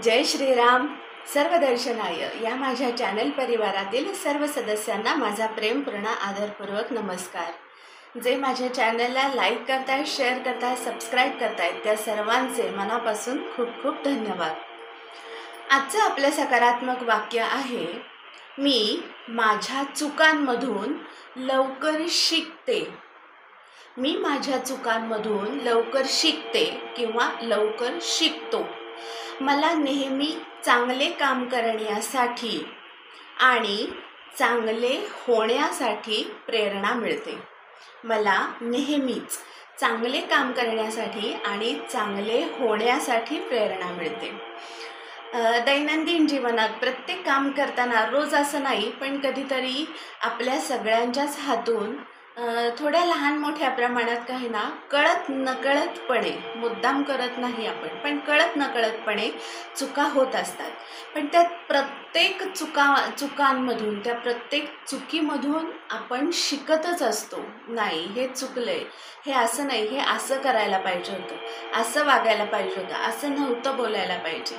जय श्रीराम. सर्वदर्शनाय या माझ्या चॅनल परिवारातील सर्व सदस्यांना माझा प्रेमपूर्ण आदरपूर्वक नमस्कार. जे माझ्या चॅनलला लाईक करतायत, शेअर करतायत, सबस्क्राईब करतायत त्या सर्वांचे मनापासून खूप खूप धन्यवाद. आजचं आपलं सकारात्मक वाक्य आहे, मी माझ्या चुकांमधून लवकर शिकते. मी माझ्या चुकांमधून लवकर शिकते किंवा लवकर शिकतो. मला नेहमी चांगले काम करण्यासाठी आणि चांगले होण्यासाठी प्रेरणा मिळते. मला नेहमीच चांगले काम करण्यासाठी आणि चांगले होण्यासाठी प्रेरणा मिळते. दैनंदिन जीवनात प्रत्येक काम करताना रोज असं नाही, पण कधीतरी आपल्या सगळ्यांच्याच हातून थोड्या लहान मोठ्या प्रमाणात काही ना कळत नकळतपणे, मुद्दाम करत नाही आपण, पण कळत नकळतपणे चुका होत असतात. पण त्या प्रत्येक चुकांमधून, त्या प्रत्येक चुकीमधून आपण शिकतच असतो. नाही, हे चुकलंय, हे असं नाही, हे असं करायला पाहिजे होतं, असं वागायला पाहिजे होतं, असं नव्हतं बोलायला पाहिजे.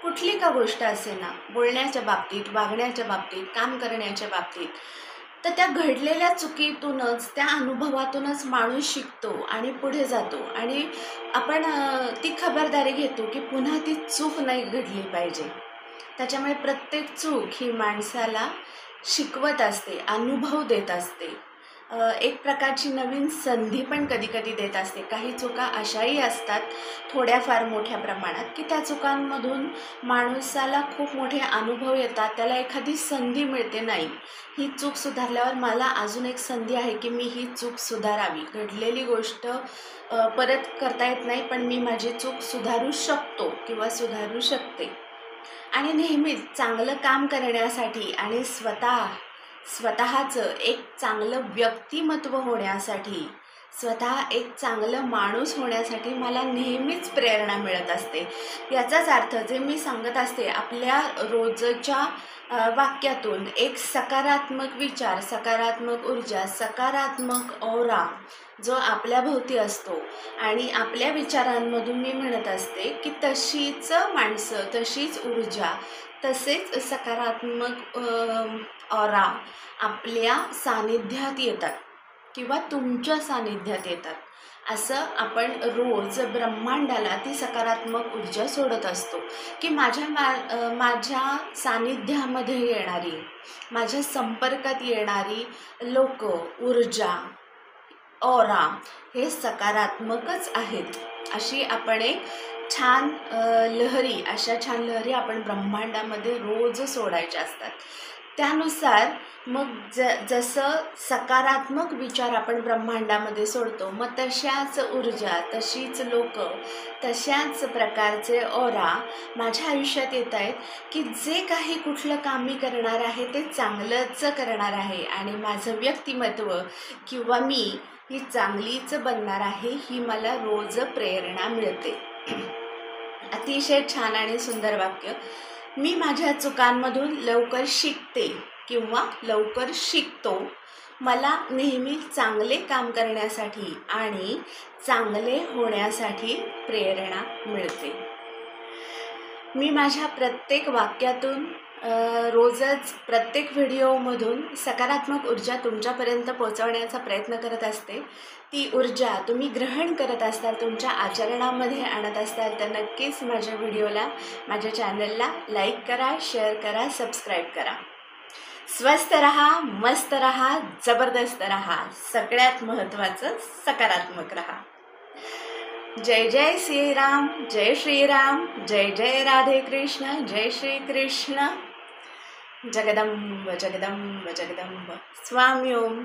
कुठली का गोष्ट असेल ना, बोलण्याच्या बाबतीत, वागण्याच्या बाबतीत, काम करण्याच्या बाबतीत, तर त्या घडलेल्या चुकीतूनच, त्या अनुभवातूनच माणूस शिकतो आणि पुढे जातो आणि आपण ती खबरदारी घेतो की पुन्हा ती चूक नाही घडली पाहिजे. त्याच्यामुळे प्रत्येक चूक ही माणसाला शिकवत असते, अनुभव देत असते, एक प्रकारची नवीन संधी पण कधी कधी देत असते. काही चुका अशाही असतात थोड्याफार मोठ्या प्रमाणात की त्या चुकांमधून माणसाला खूप मोठे अनुभव येतात, त्याला एखादी संधी मिळते. नाही, ही चूक सुधारल्यावर मला अजून एक संधी आहे की मी ही चूक सुधारावी. घडलेली गोष्ट परत करता येत नाही, पण मी माझी चूक सुधारू शकतो किंवा सुधारू शकते. आणि नेहमीच चांगलं काम करण्यासाठी आणि स्वतःचं एक चांगलं व्यक्तिमत्व होण्यासाठी, स्वतः एक चांगलं माणूस होण्यासाठी मला नेहमीच प्रेरणा मिळत असते. याचाच अर्थ जे मी सांगत असते, आपल्या रोजच्या वाक्यातून एक सकारात्मक विचार, सकारात्मक ऊर्जा, सकारात्मक ऑरा जो आपल्या भोवती असतो आणि आपल्या विचारांमधून मी म्हणत असते की तशीच माणसं, तशीच ऊर्जा, तसेच सकारात्मक ऑरा आपल्या सानिध्यात येतात किंवा तुमच्या सानिध्यात येतात. असं आपण रोज ब्रह्मांडाला ती सकारात्मक ऊर्जा सोडत असतो की माझ्या सानिध्यामध्ये येणारी, माझ्या संपर्कात येणारी लोक, ऊर्जा, ऑरा हे सकारात्मकच आहेत. अशी आपण एक छान लहरी, अशा छान लहरी आपण ब्रह्मांडामध्ये रोज सोडायच्या असतात. त्यानुसार मग जसं सकारात्मक विचार आपण ब्रह्मांडामध्ये सोडतो, मग तशाच ऊर्जा, तशीच लोक, तशाच प्रकारचे ऑरा माझ्या आयुष्यात येत आहेत की जे काही कुठलं काम मी करणार आहे ते चांगलंच करणार आहे आणि माझं व्यक्तिमत्व किंवा मी ही चांगलीच बनणार आहे, ही मला रोज प्रेरणा मिळते. अतिशय छान आणि सुंदर वाक्य. मी माझ्या चुकांमधून लवकर शिकते किंवा लवकर शिकतो. मला नेहमी चांगले काम करण्यासाठी आणि चांगले होण्यासाठी प्रेरणा मिळते. मी माझ्या प्रत्येक वाक्यातून, रोजच प्रत्येक व्हिडिओमधून सकारात्मक ऊर्जा तुमच्यापर्यंत पोहोचवण्याचा प्रयत्न करत असते. ती ऊर्जा तुम्ही ग्रहण करत असताल, तुमच्या आचरणामध्ये आणत असताल, तर नक्कीच माझ्या व्हिडिओला, माझ्या चॅनलला लाईक करा, शेअर करा, सबस्क्राईब करा. स्वस्थ रहा, मस्त रहा, जबरदस्त रहा, सगळ्यात महत्त्वाचं सकारात्मक रहा. जय जय श्रीराम, जय श्रीराम, जय जय राधे कृष्ण, जय श्री कृष्ण. जगदंब जगदंब जगदंब. स्वामी ओम.